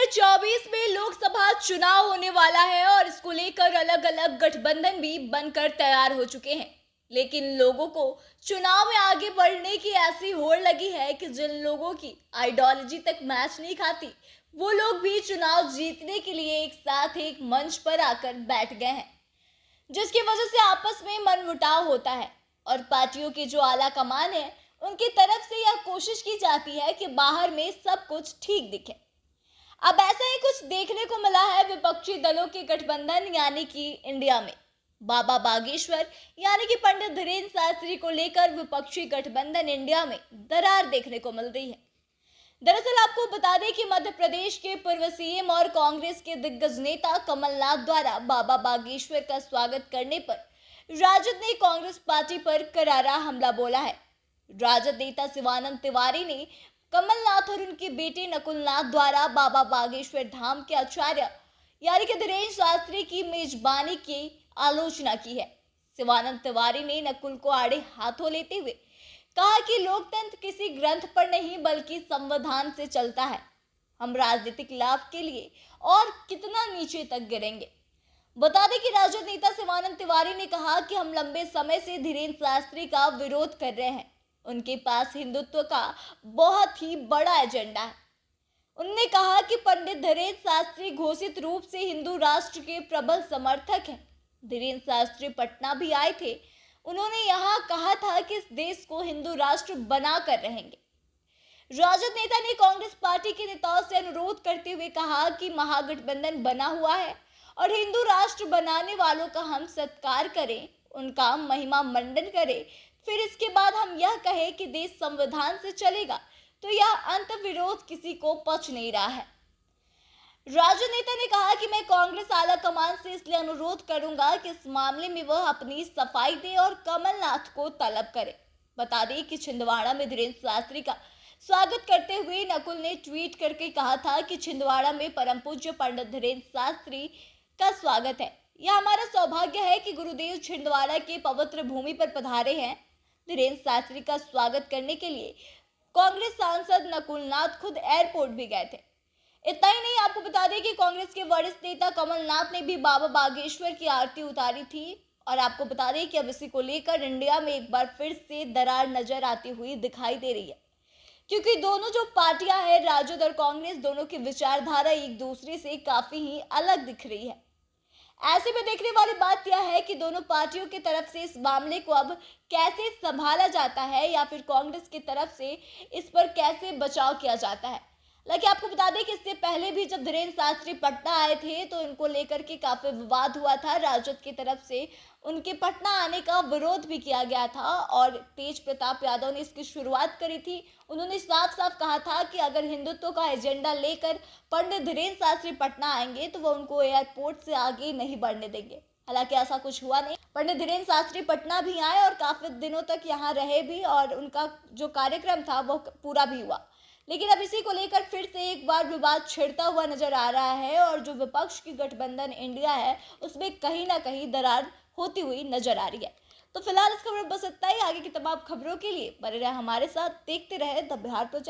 2024 में लोकसभा चुनाव होने वाला है और इसको लेकर अलग अलग गठबंधन भी बनकर तैयार हो चुके हैं। लेकिन लोगों को चुनाव में आगे बढ़ने की ऐसी होड़ लगी है कि जिन लोगों की आइडियोलॉजी तक मैच नहीं खाती, वो लोग भी चुनाव जीतने के लिए एक साथ एक मंच पर आकर बैठ गए हैं, जिसकी वजह से आपस में मनमुटाव होता है और पार्टियों के जो आला कमान है उनकी तरफ से यह कोशिश की जाती है कि बाहर में सब कुछ ठीक दिखे। अब ऐसा ही कुछ देखने को मिला है विपक्षी दलों के गठबंधन यानी कि इंडिया में। बाबा बागेश्वर यानी कि पंडित धीरेन्द्र शास्त्री को लेकर विपक्षी गठबंधन इंडिया में दरार देखने को मिल रही है। दरअसल आपको बता दें कि मध्य प्रदेश के पूर्व सीएम और कांग्रेस के दिग्गज नेता कमलनाथ द्वारा बाबा बागेश्वर का स्वागत करने पर राजद ने कांग्रेस पार्टी पर करारा हमला बोला है। राजद नेता शिवानंद तिवारी ने कमलनाथ और उनके बेटे नकुलनाथ द्वारा बाबा बागेश्वर धाम के आचार्य यानी कि धीरेन्द्र शास्त्री की मेजबानी की आलोचना की है। शिवानंद तिवारी ने नकुल को आड़े हाथों लेते हुए कहा कि लोकतंत्र किसी ग्रंथ पर नहीं बल्कि संविधान से चलता है। हम राजनीतिक लाभ के लिए और कितना नीचे तक गिरेंगे। बता दें कि राजद नेता शिवानंद तिवारी ने कहा कि हम लंबे समय से धीरेन्द्र शास्त्री का विरोध कर रहे हैं। उनके पास हिंदुत्व का बहुत ही बड़ा एजेंडा है। उन्होंने कहा कि पंडित धीरेन्द्र शास्त्री घोषित रूप से हिंदू राष्ट्र के प्रबल समर्थक हैं। धीरेन्द्र शास्त्री पटना भी आए थे। उन्होंने यहाँ कहा था कि इस देश को हिंदू राष्ट्र बना कर रहेंगे। राजद नेता ने कांग्रेस पार्टी के नेताओं से अनुरोध करते हुए कहा कि महागठबंधन बना हुआ है और हिंदू राष्ट्र बनाने वालों का हम सत्कार करें, उनका महिमा मंडन करें। फिर इसके बाद हम यह कहें कि देश संविधान से चलेगा, तो यह अंत विरोध किसी को पच नहीं रहा है। राजद नेता ने कहा कि मैं कांग्रेस आला कमान से इसलिए अनुरोध करूंगा कि इस मामले में वह अपनी सफाई दे और कमलनाथ को तलब करे। बता दें कि छिंदवाड़ा में धीरेन्द्र शास्त्री का स्वागत करते हुए नकुल ने ट्वीट करके कहा था कि छिंदवाड़ा में परम पूज्य पंडित धीरेन्द्र शास्त्री का स्वागत है। यह हमारा सौभाग्य है कि गुरुदेव छिंदवाड़ा के पवित्र भूमि पर पधारे हैं। धीरेन्द्र शास्त्री का स्वागत करने के लिए कांग्रेस सांसद नकुलनाथ खुद एयरपोर्ट भी गए थे। इतना ही नहीं, आपको बता दें कि कांग्रेस के वरिष्ठ नेता कमलनाथ ने भी बाबा बागेश्वर की आरती उतारी थी। और आपको बता दें कि अब इसी को लेकर इंडिया में एक बार फिर से दरार नजर आती हुई दिखाई दे रही है, क्योंकि दोनों जो पार्टियां हैं, राजद और कांग्रेस, दोनों की विचारधारा एक दूसरे से काफी ही अलग दिख रही है। ऐसे में देखने वाली बात यह है कि दोनों पार्टियों की तरफ से इस मामले को अब कैसे संभाला जाता है या फिर कांग्रेस की तरफ से इस पर कैसे बचाव किया जाता है। लेकिन आपको बता दें कि इससे पहले भी जब धीरेन्द्र शास्त्री पटना आए थे तो इनको लेकर के काफी विवाद हुआ था। राजद की तरफ से उनके पटना आने का विरोध भी किया गया था और तेज प्रताप यादव ने इसकी शुरुआत करी थी। उन्होंने साफ साफ कहा था कि अगर हिंदुत्व का एजेंडा लेकर पंडित धीरेन्द्र शास्त्री पटना आएंगे तो वो उनको एयरपोर्ट से आगे नहीं बढ़ने देंगे। हालांकि ऐसा कुछ हुआ नहीं। पंडित धीरेन्द्र शास्त्री पटना भी आए और काफी दिनों तक यहाँ रहे भी और उनका जो कार्यक्रम था वो पूरा भी हुआ। लेकिन अब इसी को लेकर फिर से एक बार विवाद छिड़ता हुआ नजर आ रहा है और जो विपक्ष की गठबंधन इंडिया है उसमें कहीं ना कहीं दरार होती हुई नजर आ रही है। तो फिलहाल इस खबर बस इतना ही। आगे की तमाम खबरों के लिए बने रहे हमारे साथ, देखते रहे द बिहार प्रोजेक्ट।